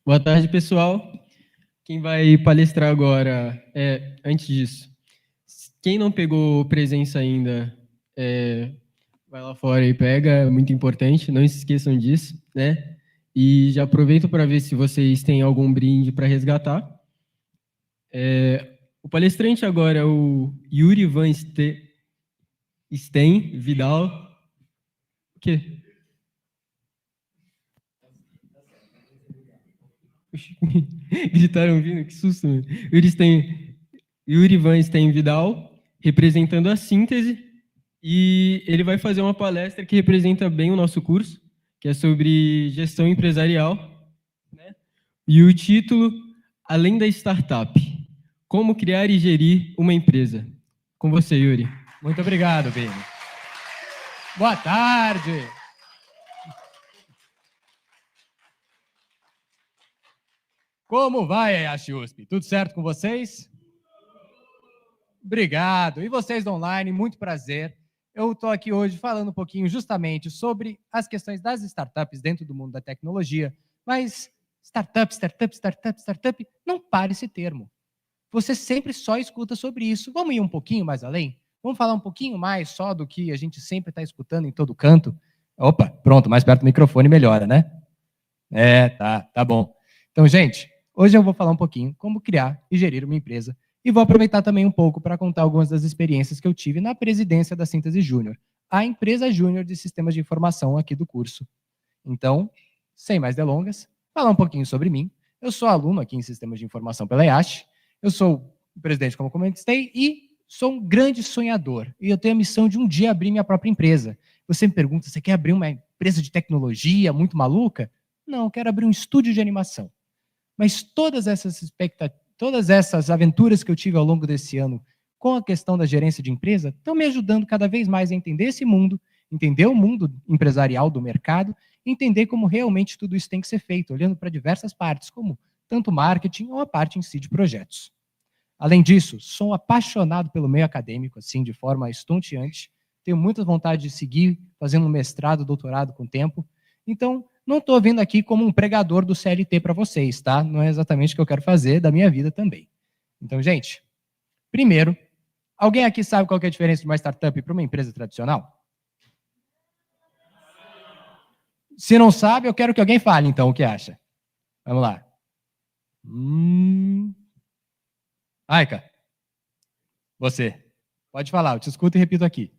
Boa tarde, pessoal. Quem vai palestrar agora antes disso, quem não pegou presença ainda, vai lá fora e pega, é muito importante, não se esqueçam disso, né? E já aproveito para ver se vocês têm algum brinde para resgatar. O palestrante agora é o Yuri Van Steen Vidal. O quê? Gritaram vindo, que susto, mano. Yuri Van Steen Vidal, representando a síntese, e ele vai fazer uma palestra que representa bem o nosso curso, que é sobre gestão empresarial, né? E o título, Além da Startup, como criar e gerir uma empresa. Com você, Yuri. Muito obrigado, Bini. Boa tarde. Como vai, Ayashi USP? Tudo certo com vocês? Obrigado. E vocês do online, muito prazer. Eu estou aqui hoje falando um pouquinho justamente sobre as questões das startups dentro do mundo da tecnologia, mas startup, não pare esse termo. Você sempre só escuta sobre isso. Vamos ir um pouquinho mais além? Vamos falar um pouquinho mais só do que a gente sempre está escutando em todo canto? Opa, pronto, mais perto do microfone melhora, né? Tá bom. Então, gente, hoje eu vou falar um pouquinho como criar e gerir uma empresa e vou aproveitar também um pouco para contar algumas das experiências que eu tive na presidência da Síntese Júnior, a empresa júnior de sistemas de informação aqui do curso. Então, sem mais delongas, falar um pouquinho sobre mim. Eu sou aluno aqui em sistemas de informação pela IASH, eu sou o presidente, como comentei, e sou um grande sonhador. E eu tenho a missão de um dia abrir minha própria empresa. Você me pergunta, você quer abrir uma empresa de tecnologia muito maluca? Não, eu quero abrir um estúdio de animação. Mas todas essas aventuras que eu tive ao longo desse ano com a questão da gerência de empresa estão me ajudando cada vez mais a entender esse mundo, entender o mundo empresarial do mercado, entender como realmente tudo isso tem que ser feito, olhando para diversas partes, como tanto marketing ou a parte em si de projetos. Além disso, sou apaixonado pelo meio acadêmico, assim, de forma estonteante, tenho muita vontade de seguir fazendo um mestrado, doutorado com o tempo, então não estou vindo aqui como um pregador do CLT para vocês, tá? Não é exatamente o que eu quero fazer da minha vida também. Então, gente, primeiro, alguém aqui sabe qual que é a diferença de uma startup para uma empresa tradicional? Se não sabe, eu quero que alguém fale, então, o que acha. Vamos lá. Aika, você. Pode falar, eu te escuto e repito aqui.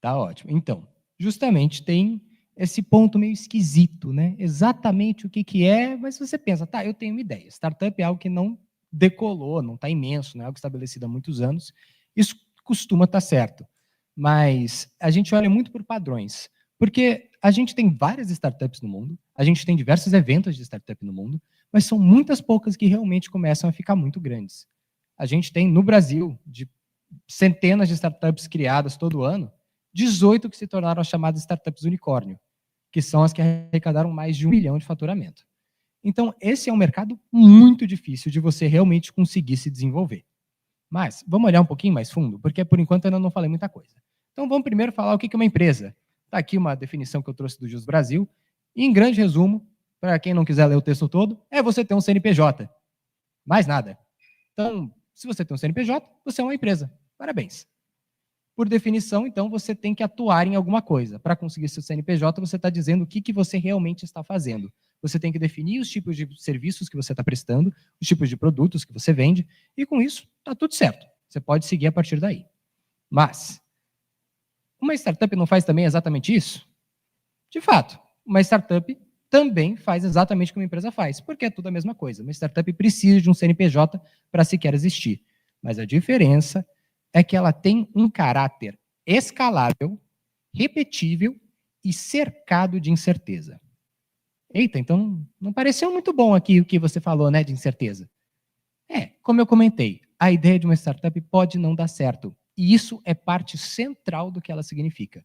Tá ótimo. Então, justamente tem esse ponto meio esquisito, né? Exatamente o que é, mas você pensa, tá, eu tenho uma ideia. Startup é algo que não decolou, não está imenso, não é algo estabelecido há muitos anos. Isso costuma estar certo. Mas a gente olha muito por padrões. Porque a gente tem várias startups no mundo, a gente tem diversos eventos de startup no mundo, mas são muitas poucas que realmente começam a ficar muito grandes. A gente tem, no Brasil, de centenas de startups criadas todo ano, 18 que se tornaram as chamadas startups unicórnio, que são as que arrecadaram mais de 1 bilhão de faturamento. Então, esse é um mercado muito difícil de você realmente conseguir se desenvolver. Mas, vamos olhar um pouquinho mais fundo, porque por enquanto eu ainda não falei muita coisa. Então, vamos primeiro falar o que é uma empresa. Está aqui uma definição que eu trouxe do Jus Brasil. E, em grande resumo, para quem não quiser ler o texto todo, é você ter um CNPJ. Mais nada. Então, se você tem um CNPJ, você é uma empresa. Parabéns. Por definição, então, você tem que atuar em alguma coisa. Para conseguir seu CNPJ, você está dizendo o que você realmente está fazendo. Você tem que definir os tipos de serviços que você está prestando, os tipos de produtos que você vende, e com isso, está tudo certo. Você pode seguir a partir daí. Mas, uma startup não faz também exatamente isso? De fato, uma startup também faz exatamente o que uma empresa faz, porque é tudo a mesma coisa. Uma startup precisa de um CNPJ para sequer existir. Mas a diferença é que ela tem um caráter escalável, repetível e cercado de incerteza. Eita, então não pareceu muito bom aqui o que você falou, né, de incerteza. Como eu comentei, a ideia de uma startup pode não dar certo. E isso é parte central do que ela significa.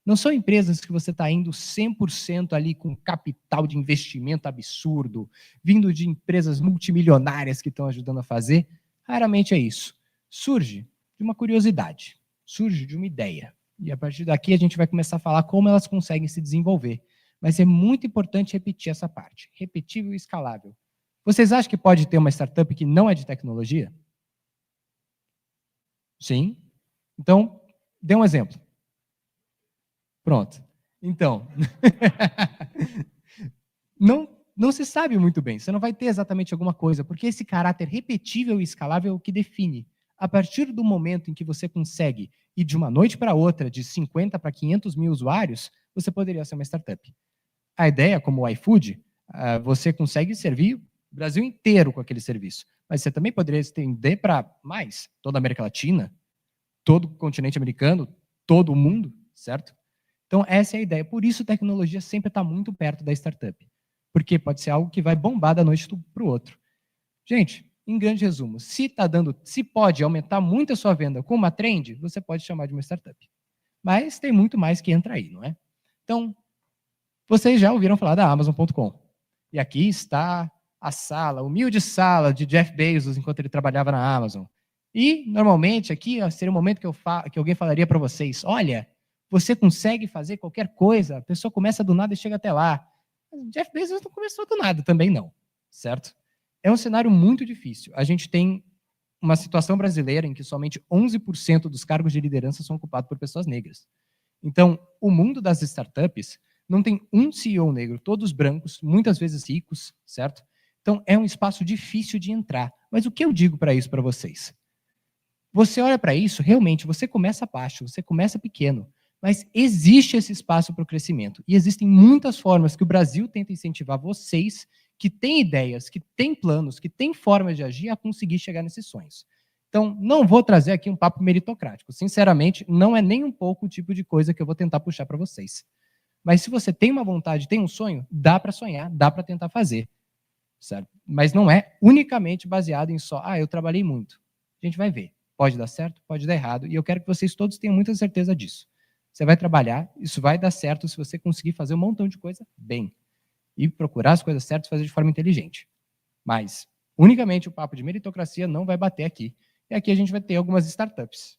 Não são empresas que você está indo 100% ali com capital de investimento absurdo, vindo de empresas multimilionárias que estão ajudando a fazer. Raramente é isso. Surge de uma curiosidade, surge de uma ideia. E a partir daqui a gente vai começar a falar como elas conseguem se desenvolver. Mas é muito importante repetir essa parte, repetível e escalável. Vocês acham que pode ter uma startup que não é de tecnologia? Sim. Então, dê um exemplo. Pronto. Então, não se sabe muito bem, você não vai ter exatamente alguma coisa, porque esse caráter repetível e escalável é o que define. A partir do momento em que você consegue ir de uma noite para outra, de 50 para 500 mil usuários, você poderia ser uma startup. A ideia, como o iFood, você consegue servir o Brasil inteiro com aquele serviço, mas você também poderia estender para mais, toda a América Latina, todo o continente americano, todo o mundo, certo? Então, essa é a ideia. Por isso, tecnologia sempre está muito perto da startup. Porque pode ser algo que vai bombar da noite para o outro. Gente, em grande resumo, se pode aumentar muito a sua venda com uma trend, você pode chamar de uma startup. Mas tem muito mais que entra aí, não é? Então, vocês já ouviram falar da Amazon.com. E aqui está a sala, a humilde sala de Jeff Bezos enquanto ele trabalhava na Amazon. E, normalmente, aqui seria o momento que alguém falaria para vocês, olha, você consegue fazer qualquer coisa, a pessoa começa do nada e chega até lá. Jeff Bezos não começou do nada, também não, certo? É um cenário muito difícil. A gente tem uma situação brasileira em que somente 11% dos cargos de liderança são ocupados por pessoas negras. Então, o mundo das startups não tem um CEO negro, todos brancos, muitas vezes ricos, certo? Então, é um espaço difícil de entrar. Mas o que eu digo para isso para vocês? Você olha para isso, realmente, você começa baixo, você começa pequeno, mas existe esse espaço para o crescimento. E existem muitas formas que o Brasil tenta incentivar vocês que têm ideias, que têm planos, que têm formas de agir a conseguir chegar nesses sonhos. Então, não vou trazer aqui um papo meritocrático. Sinceramente, não é nem um pouco o tipo de coisa que eu vou tentar puxar para vocês. Mas se você tem uma vontade, tem um sonho, dá para sonhar, dá para tentar fazer. Certo? Mas não é unicamente baseado em só, eu trabalhei muito. A gente vai ver. Pode dar certo, pode dar errado. E eu quero que vocês todos tenham muita certeza disso. Você vai trabalhar, isso vai dar certo se você conseguir fazer um montão de coisa bem. E procurar as coisas certas e fazer de forma inteligente. Mas, unicamente o papo de meritocracia não vai bater aqui. E aqui a gente vai ter algumas startups,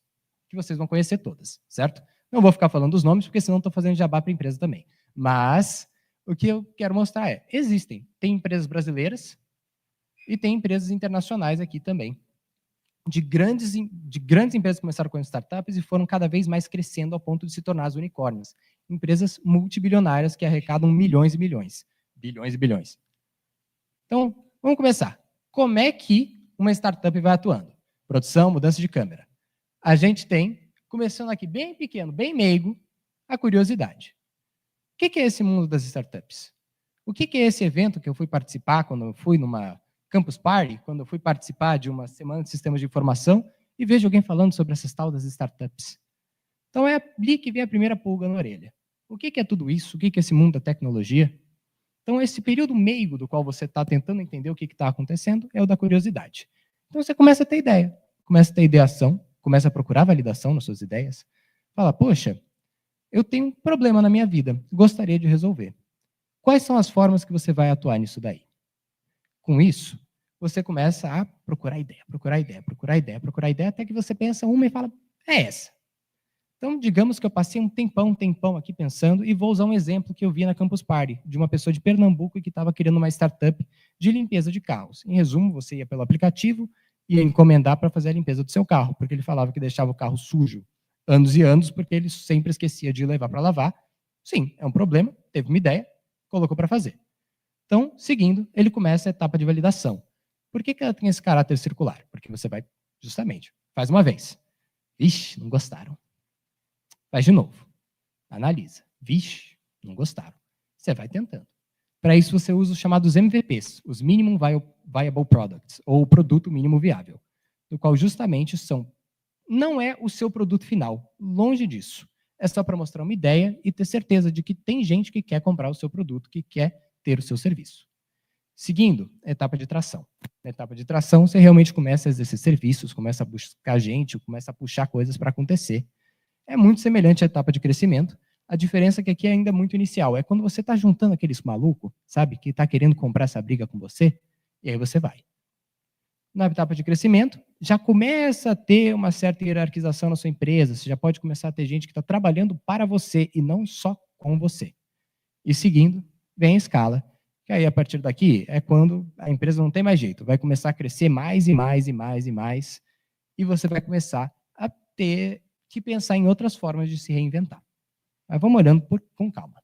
que vocês vão conhecer todas, certo? Não vou ficar falando os nomes, porque senão estou fazendo jabá para a empresa também. Mas, o que eu quero mostrar tem empresas brasileiras e tem empresas internacionais aqui também. De grandes empresas que começaram com startups e foram cada vez mais crescendo ao ponto de se tornar as unicórnios. Empresas multibilionárias que arrecadam milhões e milhões. Bilhões e bilhões. Então, vamos começar. Como é que uma startup vai atuando? Produção, mudança de câmera. A gente tem, começando aqui bem pequeno, bem meigo, a curiosidade. O que é esse mundo das startups? O que é esse evento que eu fui participar quando eu fui numa Campus Party, quando eu fui participar de uma semana de sistemas de informação e vejo alguém falando sobre essas tal das startups? Então é ali que vem a primeira pulga na orelha. O que é tudo isso? O que é esse mundo da tecnologia? Então esse período meigo do qual você está tentando entender o que está acontecendo é o da curiosidade. Então você começa a ter ideia, começa a ter ideação, começa a procurar validação nas suas ideias. Fala, poxa, eu tenho um problema na minha vida, gostaria de resolver. Quais são as formas que você vai atuar nisso daí? Com isso, você começa a procurar ideia, procurar ideia, procurar ideia, procurar ideia, até que você pensa uma e fala, é essa. Então, digamos que eu passei um tempão aqui pensando, e vou usar um exemplo que eu vi na Campus Party, de uma pessoa de Pernambuco que estava querendo uma startup de limpeza de carros. Em resumo, você ia pelo aplicativo e ia encomendar para fazer a limpeza do seu carro, porque ele falava que deixava o carro sujo anos e anos, porque ele sempre esquecia de levar para lavar. Sim, é um problema, teve uma ideia, colocou para fazer. Então, seguindo, ele começa a etapa de validação. Por que ela tem esse caráter circular? Porque você vai, justamente, faz uma vez. Vixe, não gostaram. Faz de novo. Analisa. Vixe, não gostaram. Você vai tentando. Para isso, você usa os chamados MVPs, os Minimum Viable Products, ou o produto mínimo viável, do qual justamente não é o seu produto final, longe disso. É só para mostrar uma ideia e ter certeza de que tem gente que quer comprar o seu produto, que quer ter o seu serviço. Seguindo, etapa de tração. Na etapa de tração, você realmente começa a exercer serviços, começa a buscar gente, começa a puxar coisas para acontecer. É muito semelhante à etapa de crescimento. A diferença é que aqui é ainda muito inicial. É quando você está juntando aqueles malucos, sabe, que está querendo comprar essa briga com você, e aí você vai. Na etapa de crescimento, já começa a ter uma certa hierarquização na sua empresa, você já pode começar a ter gente que está trabalhando para você e não só com você. E seguindo, vem a escala, que aí a partir daqui é quando a empresa não tem mais jeito, vai começar a crescer mais e mais e mais e mais, e você vai começar a ter que pensar em outras formas de se reinventar. Mas vamos olhando com calma.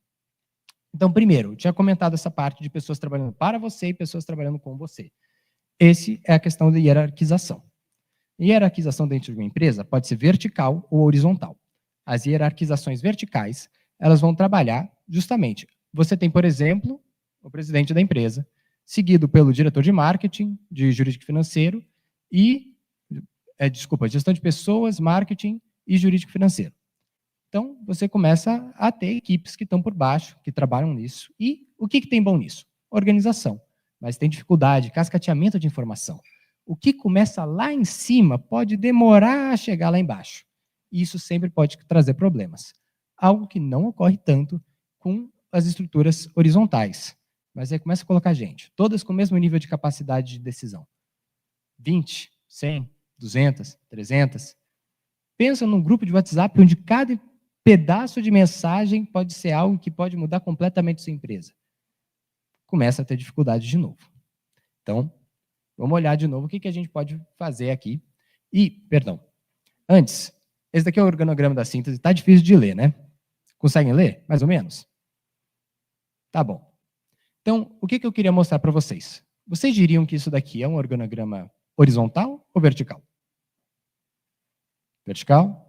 Então, primeiro, eu tinha comentado essa parte de pessoas trabalhando para você e pessoas trabalhando com você. Esse é a questão da hierarquização. Hierarquização dentro de uma empresa pode ser vertical ou horizontal. As hierarquizações verticais, elas vão trabalhar justamente. Você tem, por exemplo, o presidente da empresa, seguido pelo diretor de marketing, de jurídico financeiro e, gestão de pessoas, marketing e jurídico financeiro. Então, você começa a ter equipes que estão por baixo, que trabalham nisso. E o que tem bom nisso? Organização. Mas tem dificuldade, cascateamento de informação. O que começa lá em cima pode demorar a chegar lá embaixo. E isso sempre pode trazer problemas. Algo que não ocorre tanto com as estruturas horizontais. Mas aí começa a colocar gente, todas com o mesmo nível de capacidade de decisão. 20, 100, 200, 300. Pensa num grupo de WhatsApp onde cada pedaço de mensagem pode ser algo que pode mudar completamente sua empresa. Começa a ter dificuldade de novo. Então, vamos olhar de novo o que a gente pode fazer aqui. E, perdão, antes, esse daqui é o organograma da síntese. Está difícil de ler, né? Conseguem ler, mais ou menos? Tá bom. Então, o que eu queria mostrar para vocês? Vocês diriam que isso daqui é um organograma horizontal ou vertical? Vertical?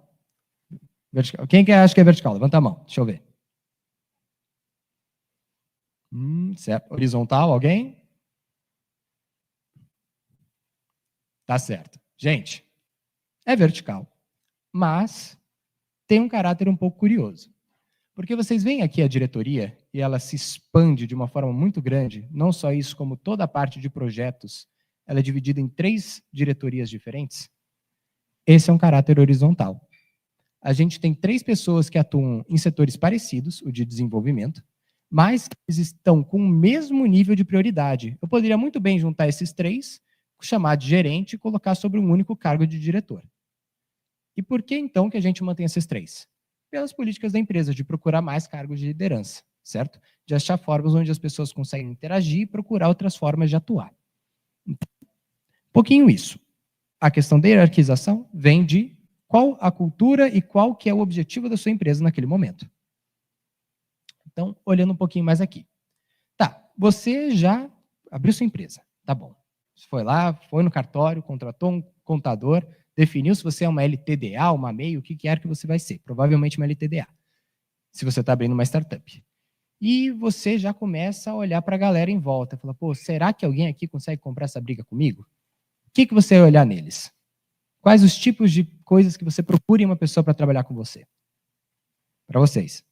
Vertical. Quem que acha que é vertical? Levanta a mão, deixa eu ver. Certo. Horizontal, alguém? Tá certo. Gente, é vertical, mas tem um caráter um pouco curioso. Porque vocês veem aqui a diretoria e ela se expande de uma forma muito grande, não só isso, como toda a parte de projetos, ela é dividida em 3 diretorias diferentes. Esse é um caráter horizontal. A gente tem 3 pessoas que atuam em setores parecidos, o de desenvolvimento, mas eles estão com o mesmo nível de prioridade. Eu poderia muito bem juntar esses 3, chamar de gerente e colocar sobre um único cargo de diretor. E por que, então, que a gente mantém esses 3? Pelas políticas da empresa, de procurar mais cargos de liderança, certo? De achar formas onde as pessoas conseguem interagir e procurar outras formas de atuar. Então, pouquinho isso. A questão da hierarquização vem de qual a cultura e qual que é o objetivo da sua empresa naquele momento. Então, olhando um pouquinho mais aqui. Tá, você já abriu sua empresa, tá bom. Você foi lá, foi no cartório, contratou um contador, definiu se você é uma LTDA, uma MEI, o que quer que você vai ser. Provavelmente uma LTDA, se você está abrindo uma startup. E você já começa a olhar para a galera em volta. Fala, pô, será que alguém aqui consegue comprar essa briga comigo? O que você vai olhar neles? Quais os tipos de coisas que você procura em uma pessoa para trabalhar com você? Para vocês.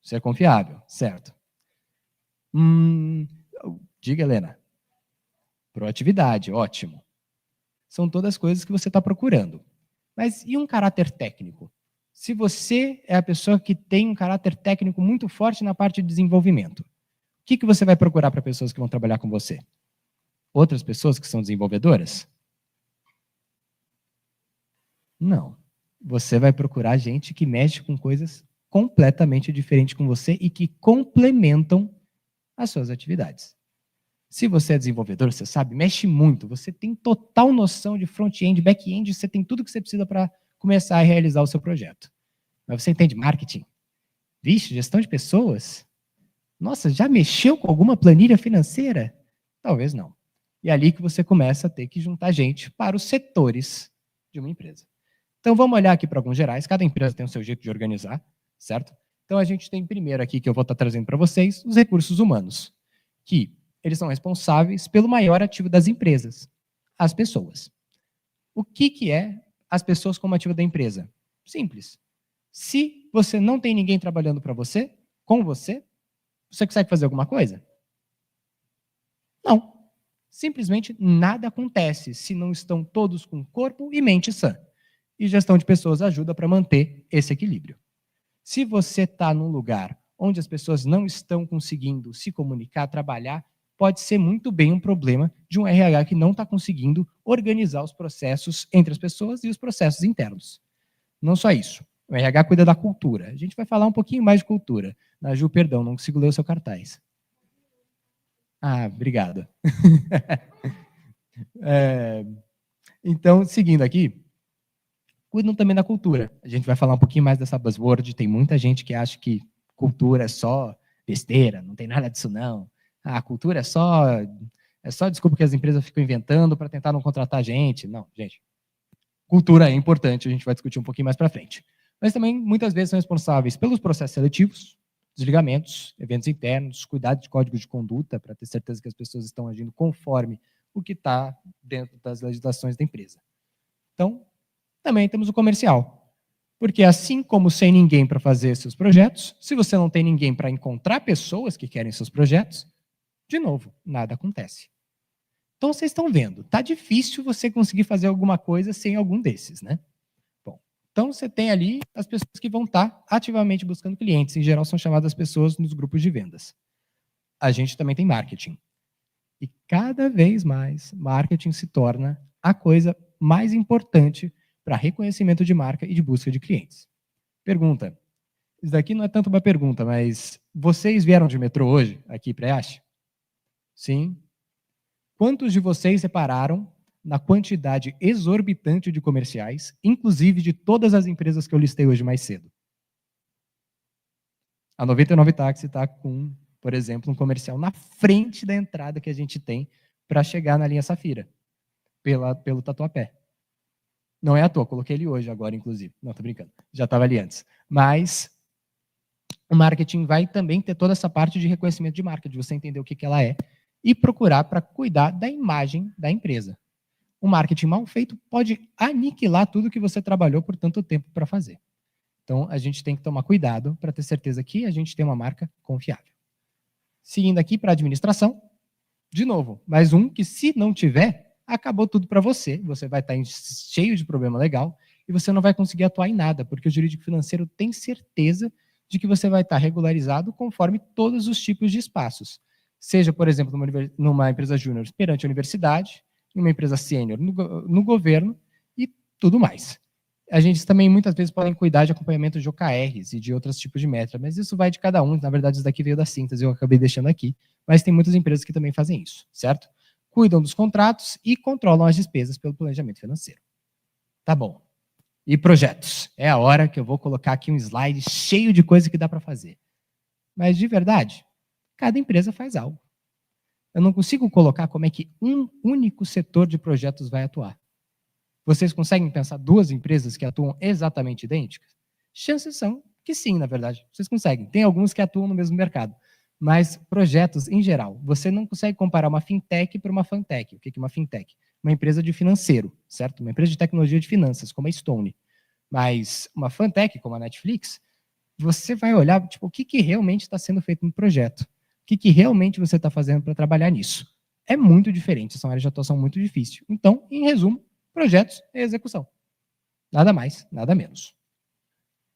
Ser confiável, certo. Diga, Helena. Proatividade, ótimo. São todas coisas que você está procurando. Mas e um caráter técnico? Se você é a pessoa que tem um caráter técnico muito forte na parte de desenvolvimento, o que você vai procurar para pessoas que vão trabalhar com você? Outras pessoas que são desenvolvedoras? Não. Você vai procurar gente que mexe com coisas completamente diferentes com você e que complementam as suas atividades. Se você é desenvolvedor, você sabe, mexe muito, você tem total noção de front-end, back-end, você tem tudo que você precisa para começar a realizar o seu projeto. Mas você entende marketing? Vixe, gestão de pessoas? Nossa, já mexeu com alguma planilha financeira? Talvez não. E é ali que você começa a ter que juntar gente para os setores de uma empresa. Então, vamos olhar aqui para alguns gerais. Cada empresa tem o seu jeito de organizar, certo? Então, a gente tem primeiro aqui, que eu vou estar trazendo para vocês, os recursos humanos, que eles são responsáveis pelo maior ativo das empresas, as pessoas. O que é as pessoas como ativo da empresa? Simples. Se você não tem ninguém trabalhando para você, com você, você consegue fazer alguma coisa? Não. Simplesmente nada acontece se não estão todos com corpo e mente sã. E gestão de pessoas ajuda para manter esse equilíbrio. Se você está num lugar onde as pessoas não estão conseguindo se comunicar, trabalhar, pode ser muito bem um problema de um RH que não está conseguindo organizar os processos entre as pessoas e os processos internos. Não só isso. O RH cuida da cultura. A gente vai falar um pouquinho mais de cultura. Ju, perdão, não consigo ler o seu cartaz. Ah, obrigado. Então, seguindo aqui, cuidam também da cultura. A gente vai falar um pouquinho mais dessa buzzword. Tem muita gente que acha que cultura é só besteira, não tem nada disso não. A cultura é só desculpa que as empresas ficam inventando para tentar não contratar gente. Não, gente. Cultura é importante, a gente vai discutir um pouquinho mais para frente. Mas também, muitas vezes, são responsáveis pelos processos seletivos, desligamentos, eventos internos, cuidado de código de conduta, para ter certeza que as pessoas estão agindo conforme o que está dentro das legislações da empresa. Então, também temos o comercial. Porque assim como sem ninguém para fazer seus projetos, se você não tem ninguém para encontrar pessoas que querem seus projetos, de novo, nada acontece. Então, vocês estão vendo, tá difícil você conseguir fazer alguma coisa sem algum desses, né? Bom, então você tem ali as pessoas que vão estar ativamente buscando clientes. Em geral, são chamadas pessoas nos grupos de vendas. A gente também tem marketing. E cada vez mais, marketing se torna a coisa mais importante para reconhecimento de marca e de busca de clientes. Pergunta. Isso daqui não é tanto uma pergunta, mas vocês vieram de metrô hoje, aqui para Iache? Sim. Quantos de vocês repararam na quantidade exorbitante de comerciais, inclusive de todas as empresas que eu listei hoje mais cedo? A 99 Táxi está com, por exemplo, um comercial na frente da entrada que a gente tem para chegar na linha Safira, pelo Tatuapé. Não é à toa, coloquei ele hoje agora, inclusive. Não, tô brincando, já estava ali antes. Mas o marketing vai também ter toda essa parte de reconhecimento de marca, de você entender o que ela é, e procurar para cuidar da imagem da empresa. O marketing mal feito pode aniquilar tudo que você trabalhou por tanto tempo para fazer. Então, a gente tem que tomar cuidado para ter certeza que a gente tem uma marca confiável. Seguindo aqui para a administração, de novo, mais um que se não tiver, acabou tudo para você. Você vai estar cheio de problema legal e você não vai conseguir atuar em nada, porque o jurídico financeiro tem certeza de que você vai estar regularizado conforme todos os tipos de espaços. Seja, por exemplo, numa empresa júnior perante a universidade, numa empresa sênior no governo e tudo mais. A gente também muitas vezes podem cuidar de acompanhamento de OKRs e de outros tipos de metas, mas isso vai de cada um. Na verdade, isso daqui veio da síntese, eu acabei deixando aqui, mas tem muitas empresas que também fazem isso, certo? Cuidam dos contratos e controlam as despesas pelo planejamento financeiro. Tá bom. E projetos? É a hora que eu vou colocar aqui um slide cheio de coisa que dá para fazer. Mas, de verdade, cada empresa faz algo. Eu não consigo colocar como é que um único setor de projetos vai atuar. Vocês conseguem pensar duas empresas que atuam exatamente idênticas? Chances são que sim, na verdade. Vocês conseguem. Tem alguns que atuam no mesmo mercado. Mas projetos, em geral, você não consegue comparar uma fintech para uma fintech. O que é uma fintech? Uma empresa de financeiro, certo? Uma empresa de tecnologia de finanças, como a Stone. Mas uma fintech, como a Netflix, você vai olhar tipo, o que realmente está sendo feito no projeto. O que realmente você está fazendo para trabalhar nisso. É muito diferente, são áreas de atuação muito difíceis. Então, em resumo, projetos e execução. Nada mais, nada menos.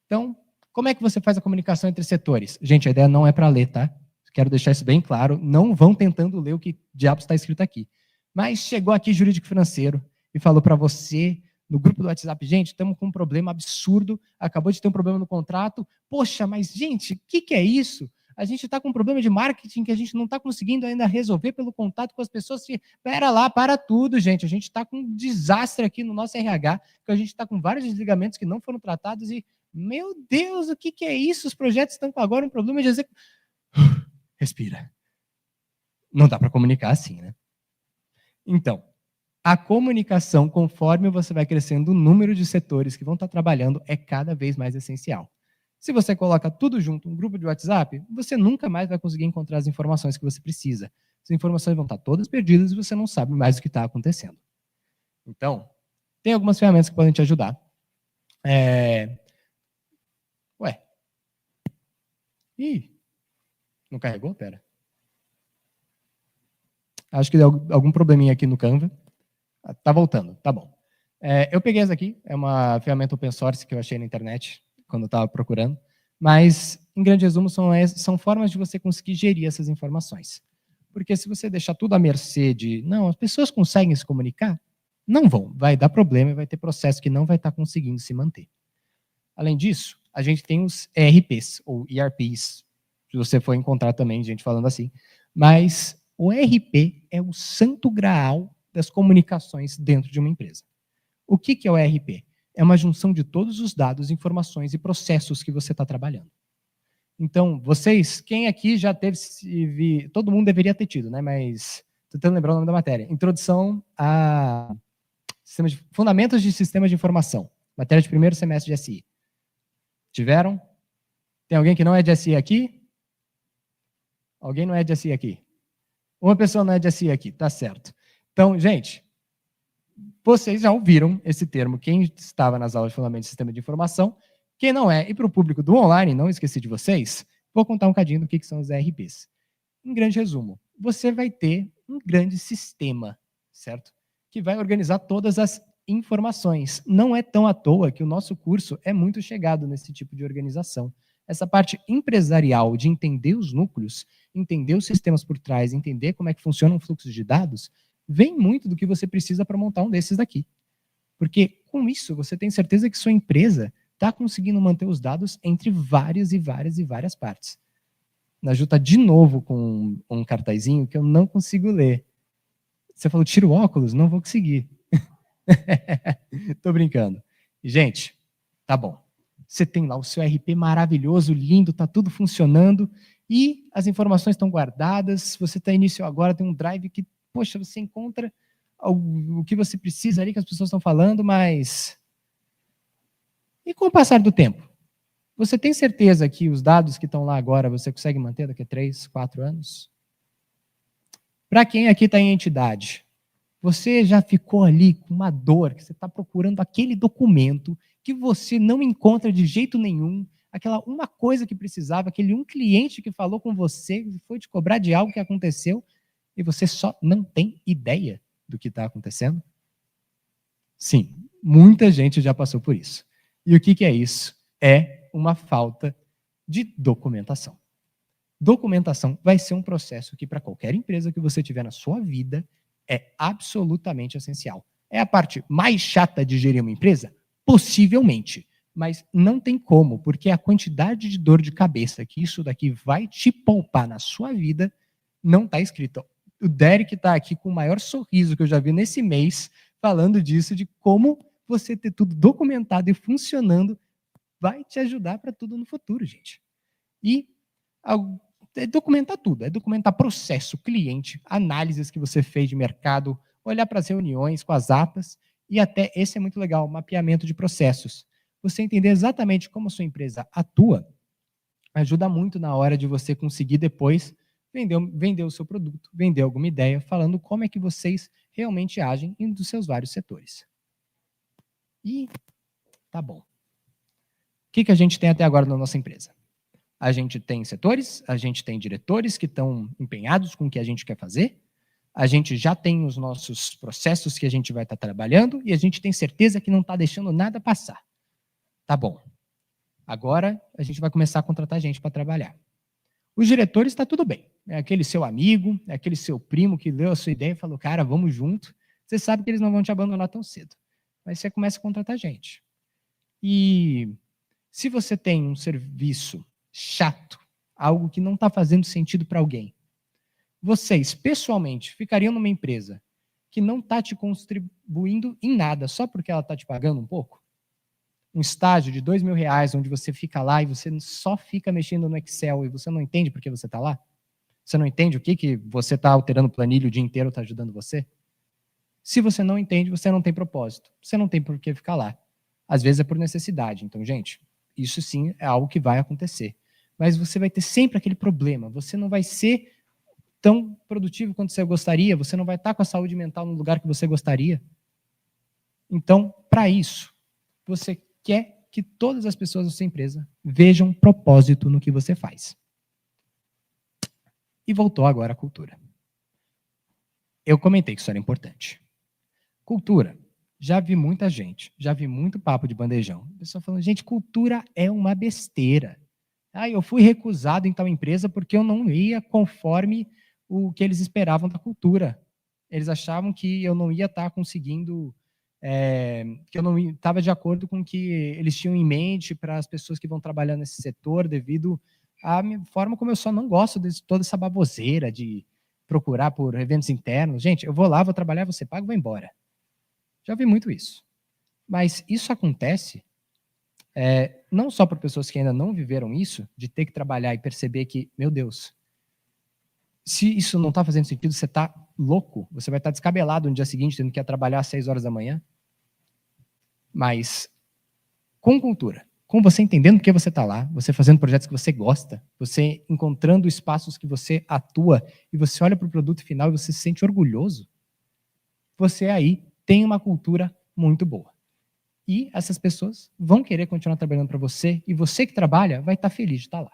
Então, como é que você faz a comunicação entre setores? Gente, a ideia não é para ler, tá? Quero deixar isso bem claro. Não vão tentando ler o que diabos está escrito aqui. Mas chegou aqui jurídico financeiro e falou para você, no grupo do WhatsApp, gente, estamos com um problema absurdo, acabou de ter um problema no contrato. Poxa, mas, gente, o que é isso? A gente está com um problema de marketing que a gente não está conseguindo ainda resolver pelo contato com as pessoas. Pera lá, para tudo, gente. A gente está com um desastre aqui no nosso RH, que a gente está com vários desligamentos que não foram tratados e, meu Deus, o que é isso? Os projetos estão com agora um problema de execução. Respira. Não dá para comunicar assim, né? Então, a comunicação, conforme você vai crescendo, o número de setores que vão estar trabalhando é cada vez mais essencial. Se você coloca tudo junto, um grupo de WhatsApp, você nunca mais vai conseguir encontrar as informações que você precisa. As informações vão estar todas perdidas e você não sabe mais o que está acontecendo. Então, tem algumas ferramentas que podem te ajudar. Ué. Ih, não carregou? Pera. Acho que deu algum probleminha aqui no Canva. Tá voltando, tá bom. Eu peguei essa aqui, é uma ferramenta open source que eu achei na internet, quando eu estava procurando, mas, em grande resumo, são formas de você conseguir gerir essas informações. Porque se você deixar tudo à mercê de, não, as pessoas conseguem se comunicar, não vão, vai dar problema e vai ter processo que não vai estar conseguindo se manter. Além disso, a gente tem os ERPs, ou ERPs, se você for encontrar também gente falando assim, mas o ERP é o santo graal das comunicações dentro de uma empresa. O que é o ERP? É uma junção de todos os dados, informações e processos que você está trabalhando. Então, vocês, quem aqui já teve, todo mundo deveria ter tido, né? Mas estou tentando lembrar o nome da matéria. Introdução a Fundamentos de Sistemas de Informação. Matéria de primeiro semestre de SI. Tiveram? Tem alguém que não é de SI aqui? Alguém não é de SI aqui? Uma pessoa não é de SI aqui, tá certo. Então, gente, vocês já ouviram esse termo, quem estava nas aulas de Fundamentos de Sistema de Informação, quem não é, e para o público do online, não esqueci de vocês, vou contar um cadinho do que são os ERPs. Em grande resumo, você vai ter um grande sistema, certo? Que vai organizar todas as informações. Não é tão à toa que o nosso curso é muito chegado nesse tipo de organização. Essa parte empresarial de entender os núcleos, entender os sistemas por trás, entender como é que funcionam os fluxos de dados, vem muito do que você precisa para montar um desses daqui. Porque com isso você tem certeza que sua empresa está conseguindo manter os dados entre várias e várias e várias partes. A Ju está de novo com um cartazinho que eu não consigo ler. Você falou, tira o óculos? Não vou conseguir. Tô brincando. Gente, tá bom. Você tem lá o seu RP maravilhoso, lindo, tá tudo funcionando e as informações estão guardadas. Você está iniciou agora, tem um drive que, poxa, você encontra o que você precisa ali que as pessoas estão falando, mas e com o passar do tempo? Você tem certeza que os dados que estão lá agora você consegue manter daqui a 3, 4 anos? Para quem aqui está em entidade, você já ficou ali com uma dor, que você está procurando aquele documento que você não encontra de jeito nenhum, aquela uma coisa que precisava, aquele um cliente que falou com você, que foi te cobrar de algo que aconteceu, e você só não tem ideia do que está acontecendo? Sim, muita gente já passou por isso. E o que é isso? É uma falta de documentação. Documentação vai ser um processo que, para qualquer empresa que você tiver na sua vida, é absolutamente essencial. É a parte mais chata de gerir uma empresa? Possivelmente. Mas não tem como, porque a quantidade de dor de cabeça que isso daqui vai te poupar na sua vida não está escrito. O Derek está aqui com o maior sorriso que eu já vi nesse mês, falando disso, de como você ter tudo documentado e funcionando vai te ajudar para tudo no futuro, gente. E é documentar tudo, é documentar processo, cliente, análises que você fez de mercado, olhar para as reuniões com as atas, e até, esse é muito legal, mapeamento de processos. Você entender exatamente como a sua empresa atua, ajuda muito na hora de você conseguir depois vender o seu produto, vender alguma ideia, falando como é que vocês realmente agem em dos seus vários setores. E tá bom. O que a gente tem até agora na nossa empresa? A gente tem setores, a gente tem diretores que estão empenhados com o que a gente quer fazer, a gente já tem os nossos processos que a gente vai estar trabalhando e a gente tem certeza que não está deixando nada passar. Tá bom. Agora a gente vai começar a contratar gente para trabalhar. Os diretores está tudo bem. É aquele seu amigo, é aquele seu primo que leu a sua ideia e falou, cara, vamos junto. Você sabe que eles não vão te abandonar tão cedo. Mas você começa a contratar gente. E se você tem um serviço chato, algo que não está fazendo sentido para alguém, vocês, pessoalmente, ficariam numa empresa que não está te contribuindo em nada, só porque ela está te pagando um pouco? Um estágio de R$2.000, onde você fica lá e você só fica mexendo no Excel e você não entende por que você está lá? Você não entende o que você está alterando planilha o dia inteiro está ajudando você? Se você não entende, você não tem propósito. Você não tem por que ficar lá. Às vezes é por necessidade. Então, gente, isso sim é algo que vai acontecer. Mas você vai ter sempre aquele problema. Você não vai ser tão produtivo quanto você gostaria. Você não vai estar com a saúde mental no lugar que você gostaria. Então, para isso, você quer que todas as pessoas da sua empresa vejam propósito no que você faz. E voltou agora a cultura. eu comentei que isso era importante. Cultura. Já vi muita gente, já vi muito papo de bandejão. A pessoa falando, gente, cultura é uma besteira. Ah, eu fui recusado em tal empresa porque eu não ia conforme o que eles esperavam da cultura. Eles achavam que eu não ia estar conseguindo, que eu não estava de acordo com o que eles tinham em mente para as pessoas que vão trabalhar nesse setor, devido à forma como eu só não gosto de toda essa baboseira de procurar por eventos internos. Gente, eu vou lá, vou trabalhar, você paga, vou embora. Já vi muito isso. Mas isso acontece não só para pessoas que ainda não viveram isso, de ter que trabalhar e perceber que, meu Deus, se isso não está fazendo sentido, você está louco, você vai estar descabelado no dia seguinte, tendo que ir trabalhar às 6 horas da manhã. Mas com cultura, com você entendendo por que você está lá, você fazendo projetos que você gosta, você encontrando espaços que você atua, e você olha para o produto final e você se sente orgulhoso, você aí tem uma cultura muito boa. E essas pessoas vão querer continuar trabalhando para você, e você que trabalha vai estar feliz de estar lá.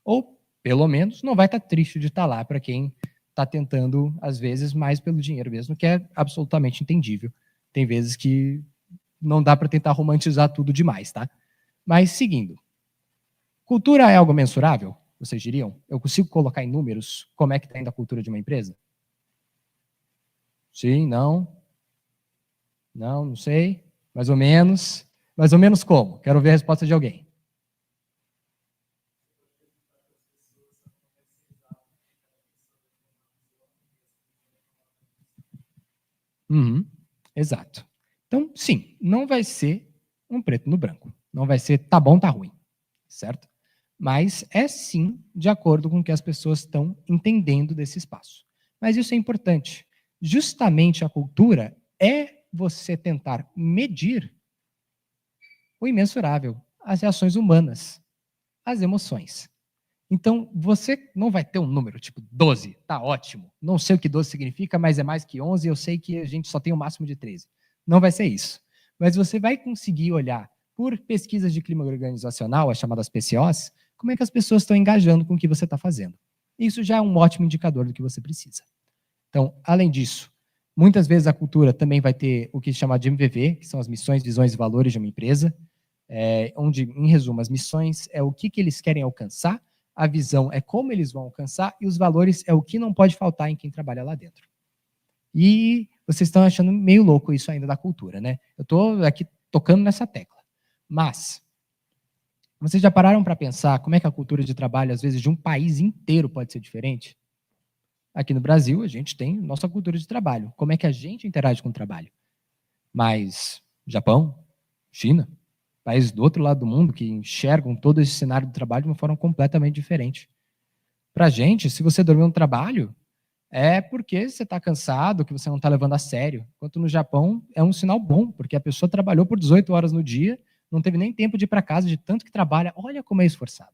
Ou, pelo menos, não vai estar triste de estar lá para quem está tentando, às vezes, mais pelo dinheiro mesmo, que é absolutamente entendível. Tem vezes que não dá para tentar romantizar tudo demais, tá? Mas, seguindo. Cultura é algo mensurável? Vocês diriam? Eu consigo colocar em números como é que está indo a cultura de uma empresa? Sim, não? Não sei. Mais ou menos. Mais ou menos como? Quero ver a resposta de alguém. Exato. Então, sim, não vai ser um preto no branco. Não vai ser tá bom, tá ruim. Certo? Mas é sim de acordo com o que as pessoas estão entendendo desse espaço. Mas isso é importante. Justamente a cultura é você tentar medir o imensurável, as reações humanas, as emoções. Então, você não vai ter um número tipo 12, tá ótimo. Não sei o que 12 significa, mas é mais que 11, eu sei que a gente só tem o máximo de 13. Não vai ser isso. Mas você vai conseguir olhar por pesquisas de clima organizacional, as chamadas PCOs, como é que as pessoas estão engajando com o que você está fazendo. Isso já é um ótimo indicador do que você precisa. Então, além disso, muitas vezes a cultura também vai ter o que se chama de MVV, que são as missões, visões e valores de uma empresa, onde, em resumo, as missões é o que eles querem alcançar, a visão é como eles vão alcançar, e os valores é o que não pode faltar em quem trabalha lá dentro. E vocês estão achando meio louco isso ainda da cultura, né? Eu estou aqui tocando nessa tecla. Mas, vocês já pararam para pensar como é que a cultura de trabalho, às vezes, de um país inteiro pode ser diferente? Aqui no Brasil, a gente tem nossa cultura de trabalho. Como é que a gente interage com o trabalho? Mas Japão, China, países do outro lado do mundo que enxergam todo esse cenário do trabalho de uma forma completamente diferente. Para a gente, se você dormir no trabalho, é porque você está cansado, que você não está levando a sério. Enquanto no Japão é um sinal bom, porque a pessoa trabalhou por 18 horas no dia, não teve nem tempo de ir para casa de tanto que trabalha. Olha como é esforçado.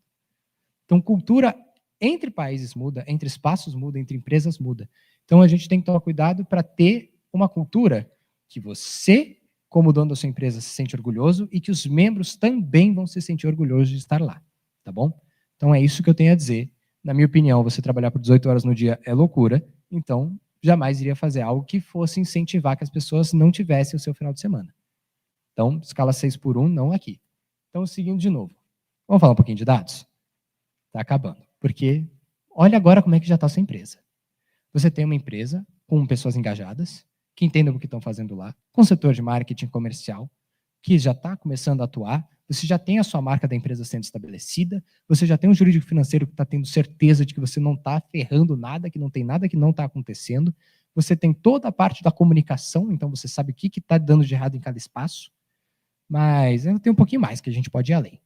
Então, cultura entre países muda, entre espaços muda, entre empresas muda. Então, a gente tem que tomar cuidado para ter uma cultura que você, como dono da sua empresa, se sente orgulhoso e que os membros também vão se sentir orgulhosos de estar lá, tá bom? Então, é isso que eu tenho a dizer. Na minha opinião, você trabalhar por 18 horas no dia é loucura, então jamais iria fazer algo que fosse incentivar que as pessoas não tivessem o seu final de semana. Então, escala 6x1, não aqui. Então, seguindo de novo. Vamos falar um pouquinho de dados? Está acabando. Porque olha agora como é que já está a sua empresa. Você tem uma empresa com pessoas engajadas, que entendem o que estão fazendo lá, com setor de marketing comercial, que já está começando a atuar, você já tem a sua marca da empresa sendo estabelecida, você já tem um jurídico financeiro que está tendo certeza de que você não está ferrando nada, que não tem nada que não está acontecendo, você tem toda a parte da comunicação, então você sabe o que está dando de errado em cada espaço, mas tem um pouquinho mais que a gente pode ir além.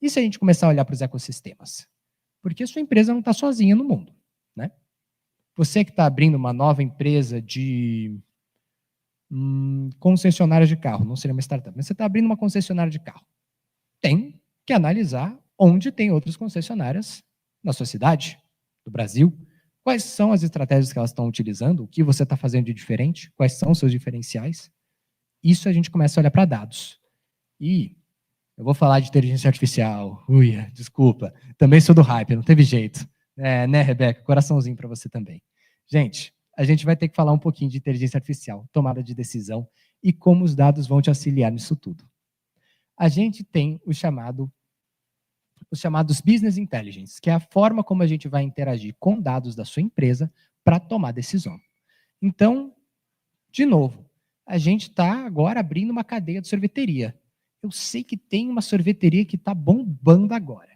E se a gente começar a olhar para os ecossistemas? Porque a sua empresa não está sozinha no mundo, né? Você que está abrindo uma nova empresa de concessionária de carro, não seria uma startup, mas você está abrindo uma concessionária de carro. Tem que analisar onde tem outras concessionárias na sua cidade, no Brasil. Quais são as estratégias que elas estão utilizando? O que você está fazendo de diferente? Quais são os seus diferenciais? Isso a gente começa a olhar para dados. E eu vou falar de inteligência artificial. Desculpa. Também sou do hype, não teve jeito. Né, Rebeca? Coraçãozinho para você também. Gente, a gente vai ter que falar um pouquinho de inteligência artificial, tomada de decisão e como os dados vão te auxiliar nisso tudo. A gente tem os chamados business intelligence, que é a forma como a gente vai interagir com dados da sua empresa para tomar decisão. Então, de novo, a gente está agora abrindo uma cadeia de sorveteria. Eu sei que tem uma sorveteria que está bombando agora.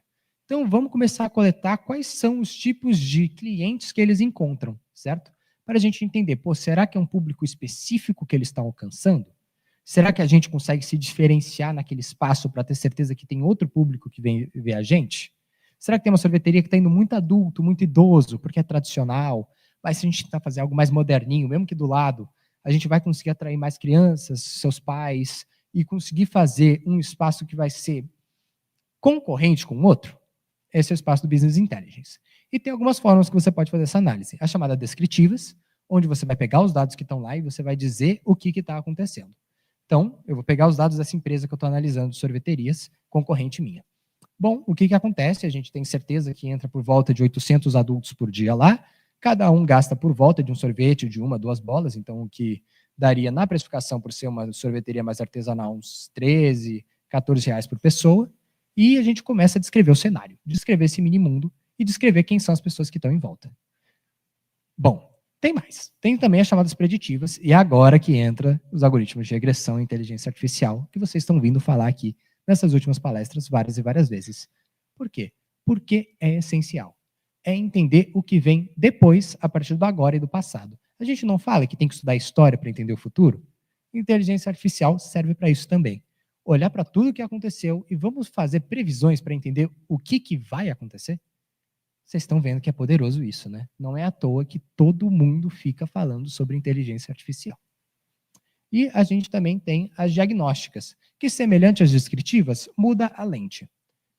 Então, vamos começar a coletar quais são os tipos de clientes que eles encontram, certo? Para a gente entender, será que é um público específico que eles estão alcançando? Será que a gente consegue se diferenciar naquele espaço para ter certeza que tem outro público que vem ver a gente? Será que tem uma sorveteria que está indo muito adulto, muito idoso, porque é tradicional? Mas se a gente tentar fazer algo mais moderninho, mesmo que do lado, a gente vai conseguir atrair mais crianças, seus pais, e conseguir fazer um espaço que vai ser concorrente com o outro? Esse é o espaço do Business Intelligence. E tem algumas formas que você pode fazer essa análise. A chamada descritivas, onde você vai pegar os dados que estão lá e você vai dizer o que está acontecendo. Então, eu vou pegar os dados dessa empresa que eu estou analisando, de sorveterias, concorrente minha. Bom, o que acontece? A gente tem certeza que entra por volta de 800 adultos por dia lá, cada um gasta por volta de um sorvete, de 1, 2 bolas, então o que daria na precificação, por ser uma sorveteria mais artesanal, uns 13, 14 reais por pessoa, e a gente começa a descrever o cenário, descrever esse mini mundo e descrever quem são as pessoas que estão em volta. Bom, tem mais. Tem também as chamadas preditivas, e é agora que entra os algoritmos de regressão e inteligência artificial, que vocês estão vindo falar aqui nessas últimas palestras várias e várias vezes. Por quê? Porque é essencial. É entender o que vem depois, a partir do agora e do passado. A gente não fala que tem que estudar história para entender o futuro? Inteligência artificial serve para isso também. Olhar para tudo o que aconteceu e vamos fazer previsões para entender o que vai acontecer? Vocês estão vendo que é poderoso isso, né? Não é à toa que todo mundo fica falando sobre inteligência artificial. E a gente também tem as diagnósticas, que, semelhante às descritivas, muda a lente.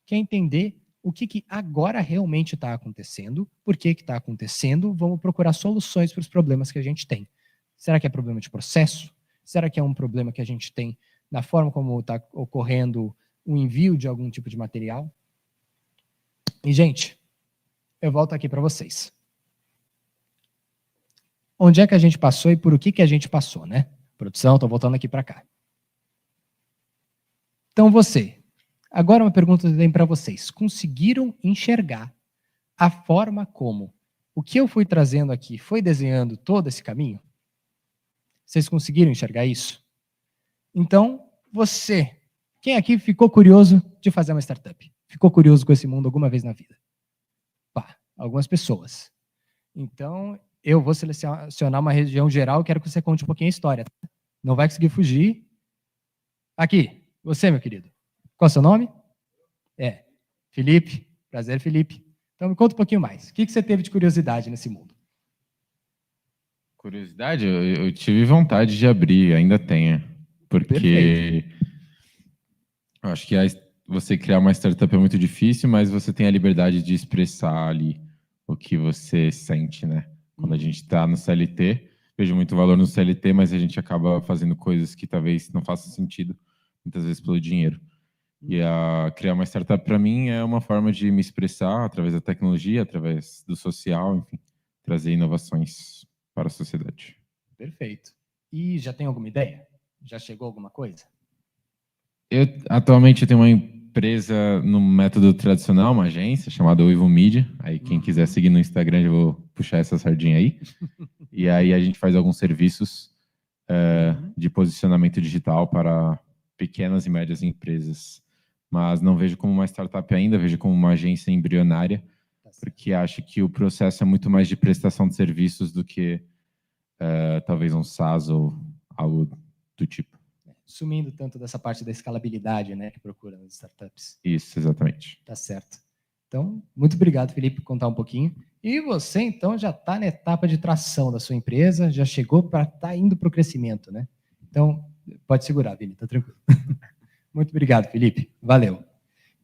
Quer entender o que agora realmente está acontecendo, por que está acontecendo, vamos procurar soluções para os problemas que a gente tem. Será que é problema de processo? Será que é um problema que a gente tem na forma como está ocorrendo o envio de algum tipo de material? E, gente, eu volto aqui para vocês. Onde é que a gente passou e por o que a gente passou, né? Produção, estou voltando aqui para cá. Então, agora uma pergunta que eu tenho para vocês. Conseguiram enxergar a forma como o que eu fui trazendo aqui foi desenhando todo esse caminho? Vocês conseguiram enxergar isso? Então, quem aqui ficou curioso de fazer uma startup? Ficou curioso com esse mundo alguma vez na vida? Algumas pessoas. Então, eu vou selecionar uma região geral e quero que você conte um pouquinho a história. Não vai conseguir fugir. Aqui, você, meu querido. Qual é o seu nome? Felipe. Prazer, Felipe. Então, me conta um pouquinho mais. O que você teve de curiosidade nesse mundo? Curiosidade? Eu tive vontade de abrir, ainda tenho. Porque perfeito. Eu acho que você criar uma startup é muito difícil, mas você tem a liberdade de expressar ali o que você sente, né? Quando a gente está no CLT, vejo muito valor no CLT, mas a gente acaba fazendo coisas que talvez não façam sentido, muitas vezes pelo dinheiro. E criar uma startup, para mim, é uma forma de me expressar através da tecnologia, através do social, enfim, trazer inovações para a sociedade. Perfeito. E já tem alguma ideia? Já chegou alguma coisa? Atualmente eu tenho uma empresa no método tradicional, uma agência chamada Uivo Media. Aí quem quiser seguir no Instagram, eu vou puxar essa sardinha aí. E aí a gente faz alguns serviços de posicionamento digital para pequenas e médias empresas. Mas não vejo como uma startup ainda, vejo como uma agência embrionária, porque acho que o processo é muito mais de prestação de serviços do que talvez um SaaS ou algo do tipo. Sumindo tanto dessa parte da escalabilidade, né, que procura nas startups. Isso, exatamente. Tá certo. Então, muito obrigado, Felipe, por contar um pouquinho. E você, então, já está na etapa de tração da sua empresa, já chegou para estar indo para o crescimento, né? Então, pode segurar, Vini, tá tranquilo. Muito obrigado, Felipe. Valeu.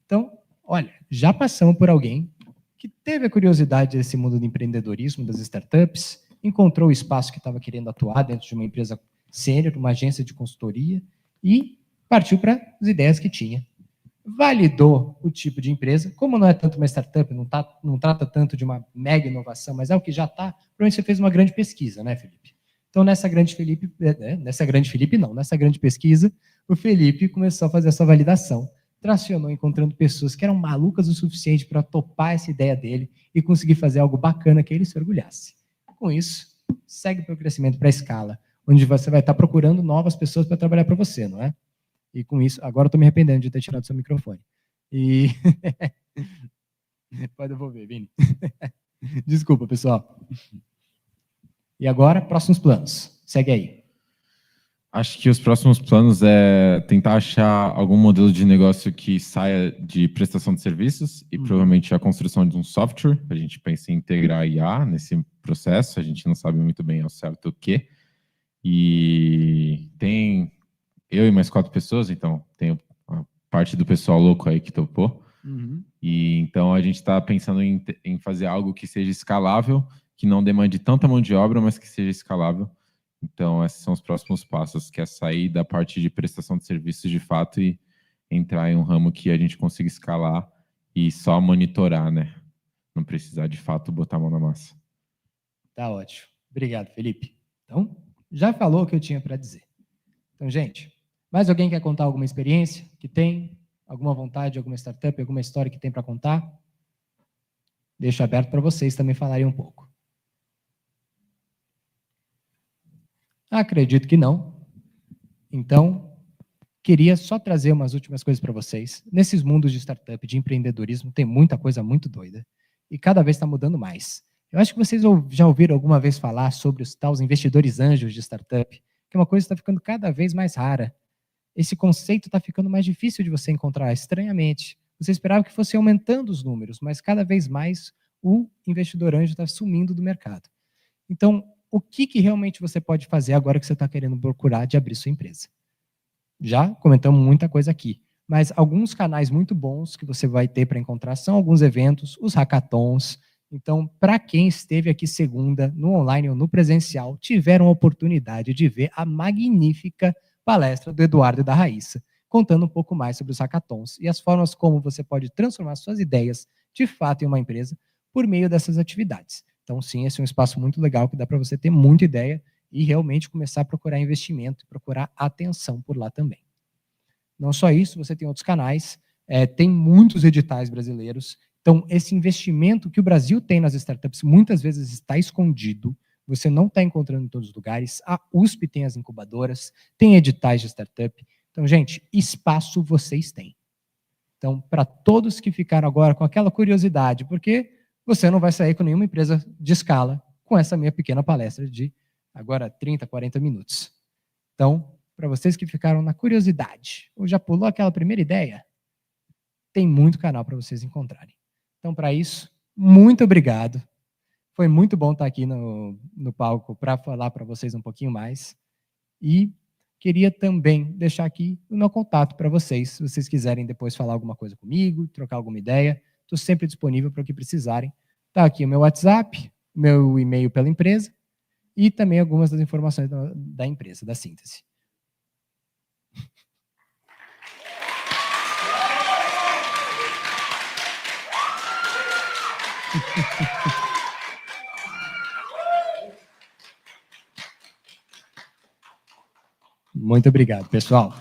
Então, olha, já passamos por alguém que teve a curiosidade desse mundo do empreendedorismo, das startups, encontrou o espaço que estava querendo atuar dentro de uma empresa sênior, uma agência de consultoria, e partiu para as ideias que tinha. validou o tipo de empresa. Como não é tanto uma startup, não trata tanto de uma mega inovação, mas é o que já está, provavelmente você fez uma grande pesquisa, né, Felipe? Então, nessa grande pesquisa, o Felipe começou a fazer essa validação, tracionou encontrando pessoas que eram malucas o suficiente para topar essa ideia dele e conseguir fazer algo bacana que ele se orgulhasse. Com isso, segue para o crescimento para a escala, onde você vai estar procurando novas pessoas para trabalhar para você, não é? E com isso, agora eu estou me arrependendo de ter tirado seu microfone. E pode devolver, Vini. Desculpa, pessoal. E agora, próximos planos. Segue aí. Acho que os próximos planos é tentar achar algum modelo de negócio que saia de prestação de serviços e provavelmente a construção de um software. A gente pensa em integrar IA nesse processo, a gente não sabe muito bem ao certo o quê. E tem eu e mais 4 pessoas, então tem a parte do pessoal louco aí que topou. E então a gente está pensando em fazer algo que seja escalável, que não demande tanta mão de obra, mas que seja escalável. Então, esses são os próximos passos, que é sair da parte de prestação de serviços de fato e entrar em um ramo que a gente consiga escalar e só monitorar, né? Não precisar, de fato, botar a mão na massa. Tá ótimo. Obrigado, Felipe. Então, já falou o que eu tinha para dizer. Então, gente, mais alguém quer contar alguma experiência que tem? Alguma vontade, alguma startup, alguma história que tem para contar? Deixo aberto para vocês também falarem um pouco. Acredito que não. Então, queria só trazer umas últimas coisas para vocês. Nesses mundos de startup, de empreendedorismo, tem muita coisa muito doida. E cada vez está mudando mais. Eu acho que vocês já ouviram alguma vez falar sobre os tais investidores anjos de startup, que é uma coisa que está ficando cada vez mais rara. Esse conceito está ficando mais difícil de você encontrar, estranhamente. Você esperava que fosse aumentando os números, mas cada vez mais o investidor anjo está sumindo do mercado. Então, o que realmente você pode fazer agora que você está querendo procurar de abrir sua empresa? Já comentamos muita coisa aqui, mas alguns canais muito bons que você vai ter para encontrar são alguns eventos, os hackathons. Então, para quem esteve aqui segunda, no online ou no presencial, tiveram a oportunidade de ver a magnífica palestra do Eduardo e da Raíssa, contando um pouco mais sobre os hackathons e as formas como você pode transformar suas ideias de fato em uma empresa por meio dessas atividades. Então, sim, esse é um espaço muito legal que dá para você ter muita ideia e realmente começar a procurar investimento e procurar atenção por lá também. Não só isso, você tem outros canais, tem muitos editais brasileiros. Então, esse investimento que o Brasil tem nas startups muitas vezes está escondido, você não está encontrando em todos os lugares. A USP tem as incubadoras, tem editais de startup. Então, gente, espaço vocês têm. Então, para todos que ficaram agora com aquela curiosidade, porque você não vai sair com nenhuma empresa de escala com essa minha pequena palestra de agora 30, 40 minutos. Então, para vocês que ficaram na curiosidade, ou já pulou aquela primeira ideia, tem muito canal para vocês encontrarem. Então, para isso, muito obrigado. Foi muito bom estar aqui no palco para falar para vocês um pouquinho mais. E queria também deixar aqui o meu contato para vocês, se vocês quiserem depois falar alguma coisa comigo, trocar alguma ideia. Estou sempre disponível para o que precisarem. Está aqui o meu WhatsApp, meu e-mail pela empresa e também algumas das informações da empresa, da Síntese. Muito obrigado, pessoal.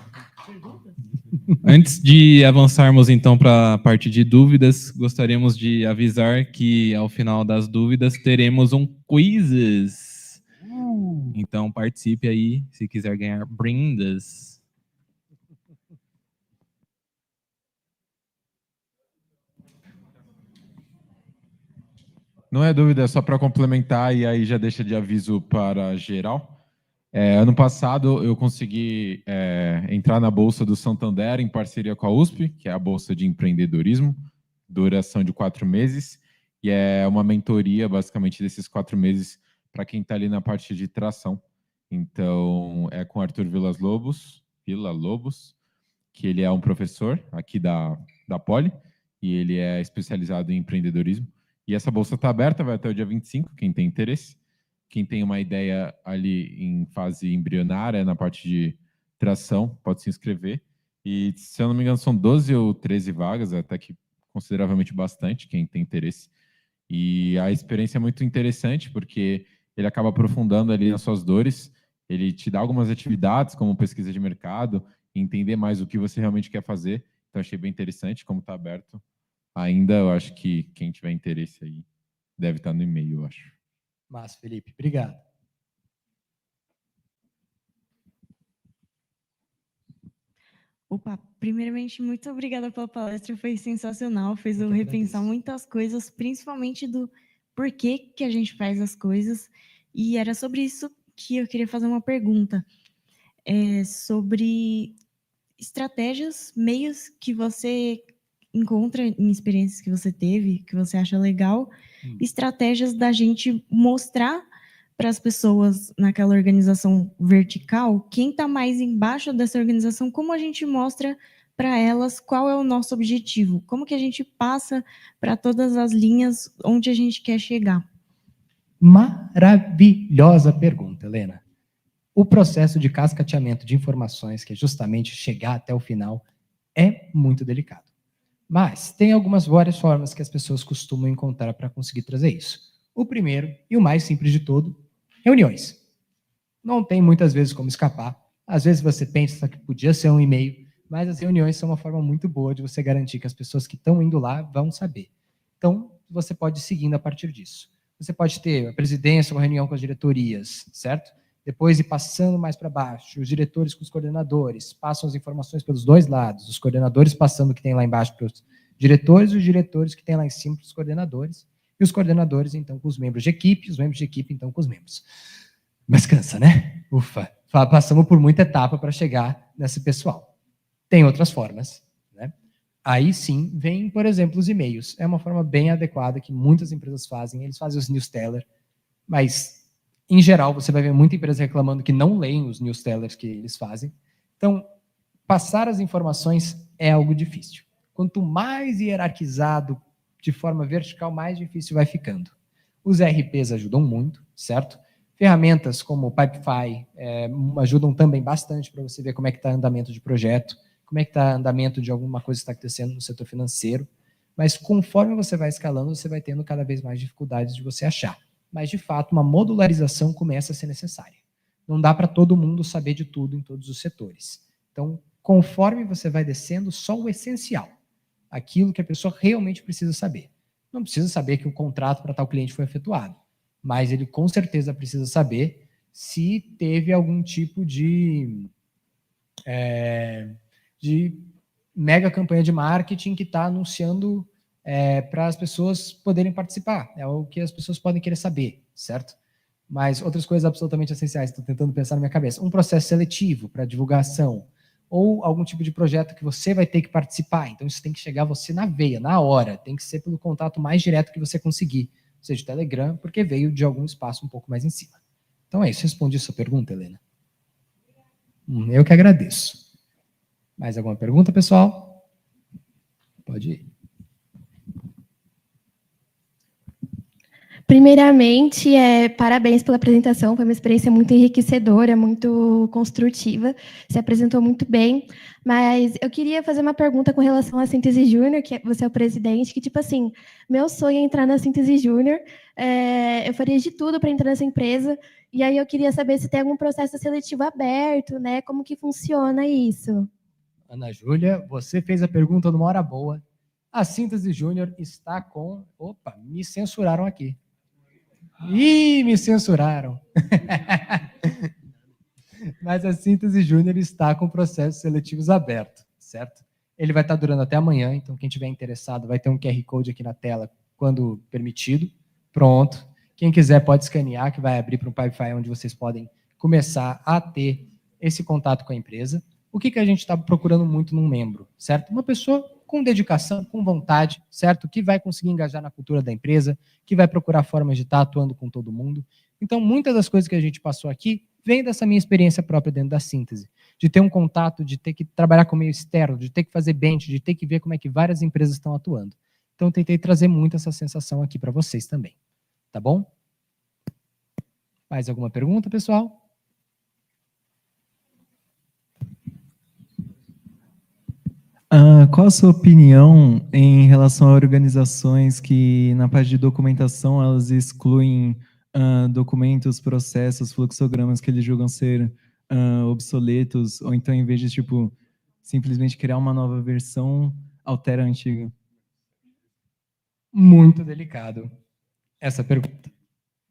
Antes de avançarmos, então, para a parte de dúvidas, gostaríamos de avisar que, ao final das dúvidas, teremos um quizzes. Então, participe aí, se quiser ganhar brindes. Não é dúvida, é só para complementar e aí já deixa de aviso para geral. Ano passado eu consegui entrar na Bolsa do Santander em parceria com a USP, que é a Bolsa de Empreendedorismo, duração de 4 meses, e é uma mentoria basicamente desses 4 meses para quem está ali na parte de tração. Então é com Arthur Villa-Lobos, que ele é um professor aqui da Poli, e ele é especializado em empreendedorismo. E essa bolsa está aberta, vai até o dia 25, quem tem interesse. Quem tem uma ideia ali em fase embrionária, na parte de tração, pode se inscrever. E, se eu não me engano, são 12 ou 13 vagas, até que consideravelmente bastante, quem tem interesse. E a experiência é muito interessante, porque ele acaba aprofundando ali nas suas dores, ele te dá algumas atividades, como pesquisa de mercado, entender mais o que você realmente quer fazer. Então, achei bem interessante, como está aberto. Ainda, eu acho que quem tiver interesse aí deve estar no e-mail, eu acho. Mas, Felipe, obrigado. Opa, primeiramente, muito obrigada pela palestra, foi sensacional, fez Eu eu que repensar agradeço. muitas coisas, principalmente do porquê que a gente faz as coisas, e era sobre isso que eu queria fazer uma pergunta, sobre estratégias, meios que você encontra em experiências que você teve, que você acha legal, estratégias da gente mostrar para as pessoas naquela organização vertical, quem está mais embaixo dessa organização, como a gente mostra para elas qual é o nosso objetivo, como que a gente passa para todas as linhas onde a gente quer chegar. Maravilhosa pergunta, Helena. O processo de cascateamento de informações, que é justamente chegar até o final, é muito delicado. Mas tem algumas várias formas que as pessoas costumam encontrar para conseguir trazer isso. O primeiro, e o mais simples de todo, reuniões. Não tem muitas vezes como escapar. Às vezes você pensa que podia ser um e-mail, mas as reuniões são uma forma muito boa de você garantir que as pessoas que estão indo lá vão saber. Então, você pode ir seguindo a partir disso. Você pode ter a presidência, uma reunião com as diretorias, certo? Depois ir passando mais para baixo, os diretores com os coordenadores, passam as informações pelos dois lados, os coordenadores passando o que tem lá embaixo para os diretores que tem lá em cima para os coordenadores, e os coordenadores, então, com os membros de equipe, os membros de equipe, então, com os membros. Mas cansa, né? Ufa, passamos por muita etapa para chegar nesse pessoal. Tem outras formas, né? Aí sim, vem, por exemplo, os e-mails. É uma forma bem adequada que muitas empresas fazem. Eles fazem os newsletters, mas, em geral, você vai ver muita empresa reclamando que não leem os newsletters que eles fazem. Então, passar as informações é algo difícil. Quanto mais hierarquizado, de forma vertical, mais difícil vai ficando. Os RPs ajudam muito, certo? Ferramentas como o Pipefy ajudam também bastante para você ver como é que está o andamento de projeto, como é que está o andamento de alguma coisa que está acontecendo no setor financeiro. Mas conforme você vai escalando, você vai tendo cada vez mais dificuldades de você achar. Mas, de fato, uma modularização começa a ser necessária. Não dá para todo mundo saber de tudo em todos os setores. Então, conforme você vai descendo, só o essencial, aquilo que a pessoa realmente precisa saber. Não precisa saber que o contrato para tal cliente foi efetuado, mas ele com certeza precisa saber se teve algum tipo de mega campanha de marketing que está anunciando para as pessoas poderem participar. É o que as pessoas podem querer saber, certo? Mas outras coisas absolutamente essenciais, estou tentando pensar na minha cabeça. Um processo seletivo para divulgação, ou algum tipo de projeto que você vai ter que participar. Então, isso tem que chegar a você na veia, na hora. Tem que ser pelo contato mais direto que você conseguir. Ou seja, Telegram, porque veio de algum espaço um pouco mais em cima. Então é isso. Respondi a sua pergunta, Helena? Eu que agradeço. Mais alguma pergunta, pessoal? Pode ir. Primeiramente, parabéns pela apresentação, foi uma experiência muito enriquecedora, muito construtiva, se apresentou muito bem, mas eu queria fazer uma pergunta com relação à Síntese Júnior, que você é o presidente, que tipo assim, meu sonho é entrar na Síntese Júnior, eu faria de tudo para entrar nessa empresa, e aí eu queria saber se tem algum processo seletivo aberto, né, como que funciona isso? Ana Júlia, você fez a pergunta numa hora boa. A Síntese Júnior está com... Opa, me censuraram aqui. Ih, me censuraram. Mas a Síntese Júnior está com processos seletivos aberto, certo? Ele vai estar durando até amanhã, então quem tiver interessado vai ter um QR Code aqui na tela quando permitido. Pronto. Quem quiser pode escanear, que vai abrir para um Pipefy onde vocês podem começar a ter esse contato com a empresa. O que a gente está procurando muito num membro, certo? Uma pessoa com dedicação, com vontade, certo? Que vai conseguir engajar na cultura da empresa, que vai procurar formas de estar atuando com todo mundo. Então, muitas das coisas que a gente passou aqui vem dessa minha experiência própria dentro da Síntese, de ter um contato, de ter que trabalhar com o meio externo, de ter que fazer bench, de ter que ver como é que várias empresas estão atuando. Então, eu tentei trazer muito essa sensação aqui para vocês também. Tá bom? Mais alguma pergunta, pessoal? Qual a sua opinião em relação a organizações que, na parte de documentação, elas excluem documentos, processos, fluxogramas que eles julgam ser obsoletos, ou então, em vez de, tipo, simplesmente criar uma nova versão, altera a antiga? Muito delicado essa pergunta.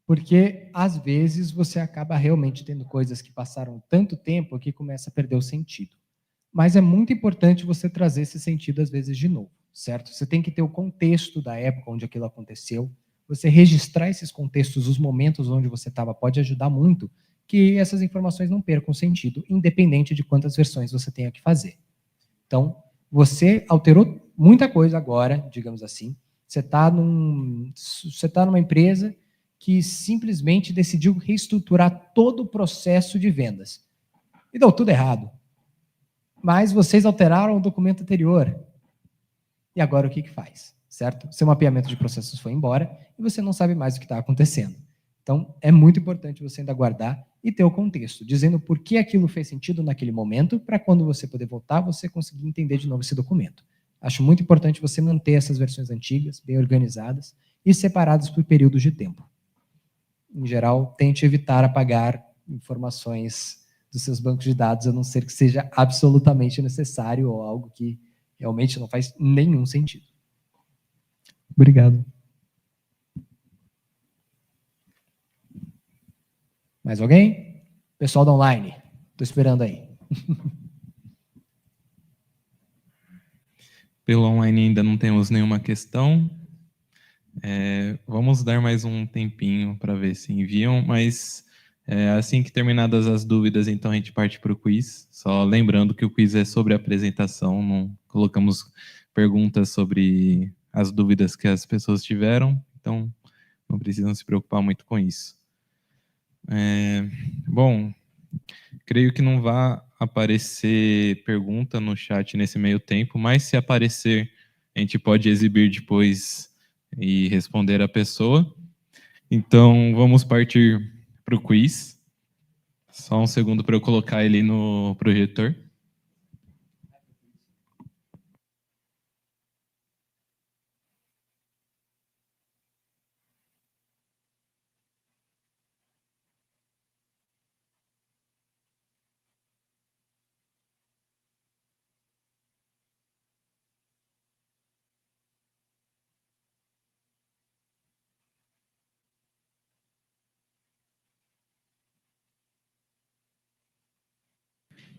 Porque, às vezes, você acaba realmente tendo coisas que passaram tanto tempo que começa a perder o sentido. Mas é muito importante você trazer esse sentido, às vezes, de novo, certo? Você tem que ter o contexto da época onde aquilo aconteceu, você registrar esses contextos, os momentos onde você estava, pode ajudar muito que essas informações não percam sentido, independente de quantas versões você tenha que fazer. Então, você alterou muita coisa agora, digamos assim, você está numa empresa que simplesmente decidiu reestruturar todo o processo de vendas. E deu tudo errado. Mas vocês alteraram o documento anterior. E agora o que faz? Certo? Seu mapeamento de processos foi embora e você não sabe mais o que está acontecendo. Então, é muito importante você ainda guardar e ter o contexto, dizendo por que aquilo fez sentido naquele momento, para quando você poder voltar, você conseguir entender de novo esse documento. Acho muito importante você manter essas versões antigas, bem organizadas e separadas por períodos de tempo. Em geral, tente evitar apagar informações dos seus bancos de dados, a não ser que seja absolutamente necessário ou algo que realmente não faz nenhum sentido. Obrigado. Mais alguém? Pessoal da online, estou esperando aí. Pelo online ainda não temos nenhuma questão. Vamos dar mais um tempinho para ver se enviam, mas assim que terminadas as dúvidas, então a gente parte para o quiz. Só lembrando que o quiz é sobre a apresentação, não colocamos perguntas sobre as dúvidas que as pessoas tiveram, então não precisam se preocupar muito com isso. Bom, creio que não vai aparecer pergunta no chat nesse meio tempo, mas se aparecer, a gente pode exibir depois e responder a pessoa. Então, vamos partir para o quiz. Só um segundo para eu colocar ele no projetor.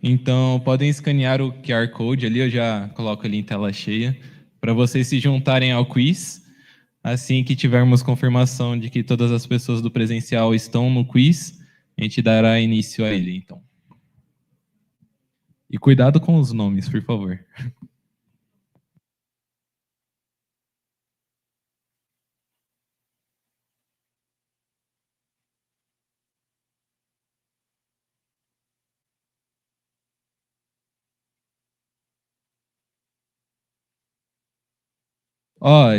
Então, podem escanear o QR Code ali, eu já coloco ele em tela cheia, para vocês se juntarem ao quiz. Assim que tivermos confirmação de que todas as pessoas do presencial estão no quiz, a gente dará início a ele, então. E cuidado com os nomes, por favor.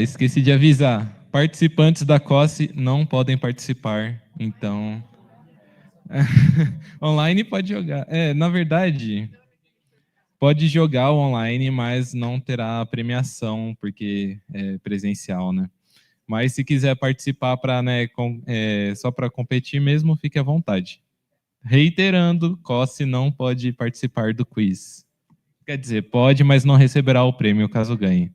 Esqueci de avisar. Participantes da COSSE não podem participar, então... Online pode jogar. Na verdade, pode jogar o online, mas não terá premiação, porque é presencial, né? Mas se quiser participar para, né, só para competir mesmo, fique à vontade. Reiterando, COSSE não pode participar do quiz. Quer dizer, pode, mas não receberá o prêmio caso ganhe.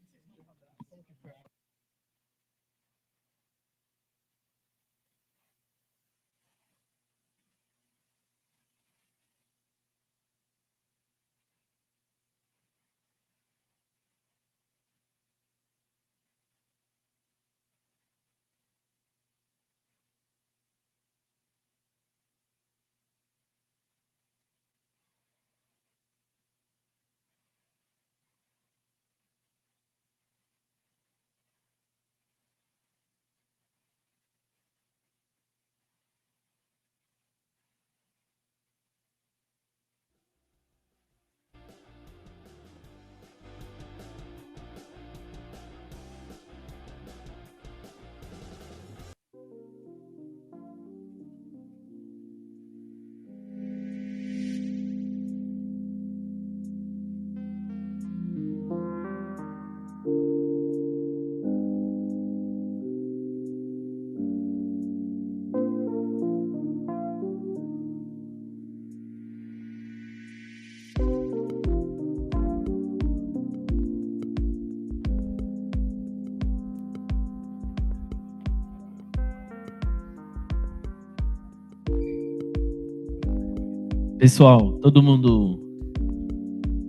Pessoal, todo mundo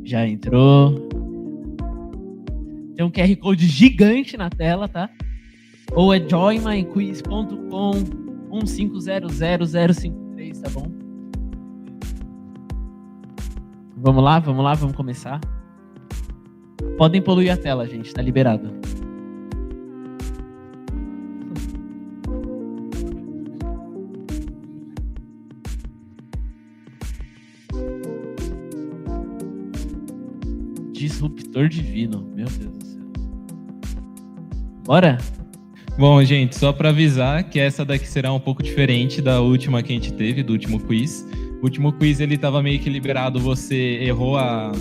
já entrou? Tem um QR Code gigante na tela, tá? Ou é joinmyquiz.com/1500053, tá bom? Vamos lá, vamos começar. Podem poluir a tela, gente, tá liberado. Disruptor divino, meu Deus do céu. Bora? Bom, gente, só para avisar que essa daqui será um pouco diferente da última que a gente teve, do último quiz. O último quiz, ele tava meio que liberado, você errou a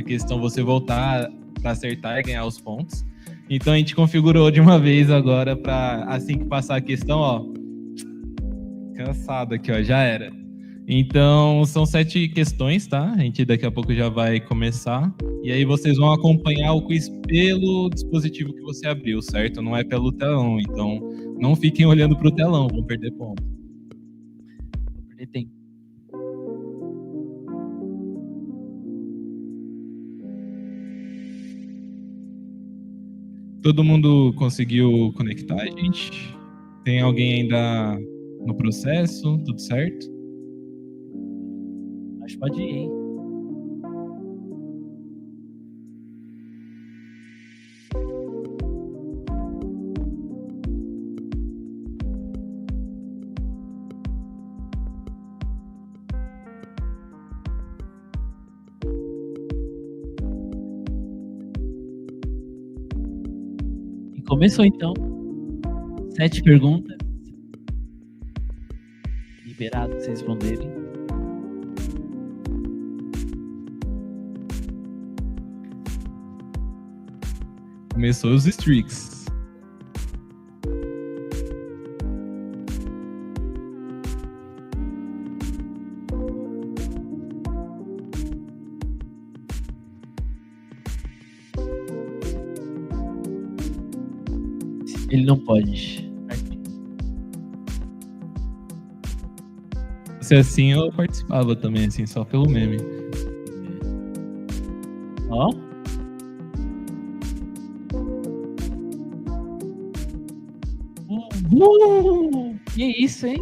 questão, você voltar para acertar e ganhar os pontos. Então a gente configurou de uma vez agora para assim que passar a questão, ó, cansado aqui, ó, já era. Então são 7 questões, tá? A gente daqui a pouco já vai começar. E aí vocês vão acompanhar o quiz pelo dispositivo que você abriu, certo? Não é pelo telão, então não fiquem olhando pro telão, vão perder ponto. Vou perder tempo. Todo mundo conseguiu conectar, gente? Tem alguém ainda no processo? Tudo certo? Acho que pode ir, hein? E começou então. 7 perguntas. Liberado pra vocês responderem. Começou os streaks. Ele não pode. Se assim eu participava também, assim, só pelo meme. Ó. Que isso, hein?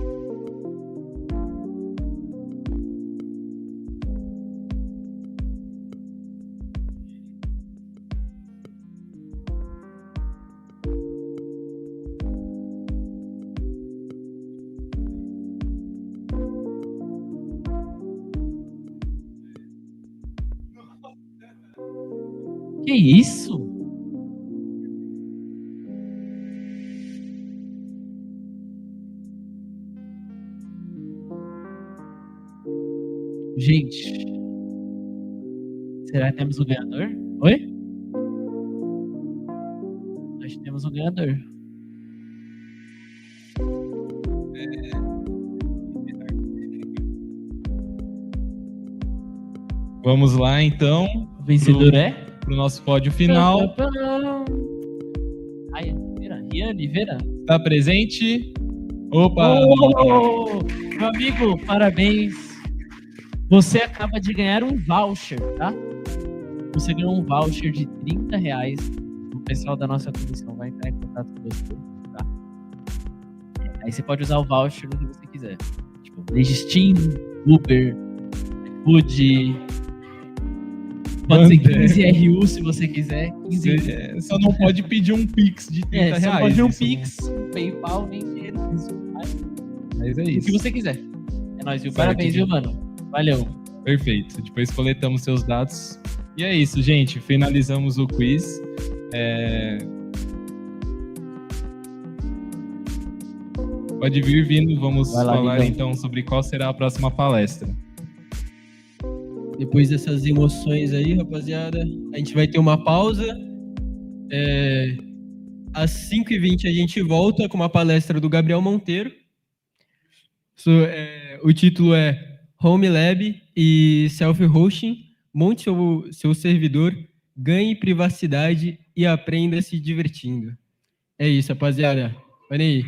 Que isso? Gente, será que temos um ganhador? Oi? Nós temos um ganhador. Vamos lá, então, O vencedor é? pro nosso pódio final. Ai, Rian Oliveira. Tá presente? Opa! Oh! Meu amigo, parabéns. Você acaba de ganhar um voucher, tá? Você ganhou um voucher de R$30. O pessoal da nossa comissão vai entrar em contato com você, tá? Aí você pode usar o voucher no que você quiser. Tipo, desde Steam, Uber, Food. Pode ser 15 RU se você quiser. 15 Você só não pode pedir um Pix de R$30. você pode um isso Pix, um PayPal, nem dinheiro. Mas é O que isso. você quiser. É nóis, viu? Certo, Parabéns, viu, mano? Valeu. Perfeito. Depois coletamos seus dados. E é isso, gente. Finalizamos o quiz. Pode vir vindo. Vamos Vai lá, falar Vigão. então sobre qual será a próxima palestra. Depois dessas emoções aí, rapaziada, a gente vai ter uma pausa. Às 5h20 a gente volta com uma palestra do Gabriel Monteiro. O título é Home Lab e Self-Hosting. Monte seu servidor, ganhe privacidade e aprenda se divertindo. É isso, rapaziada. Olha aí.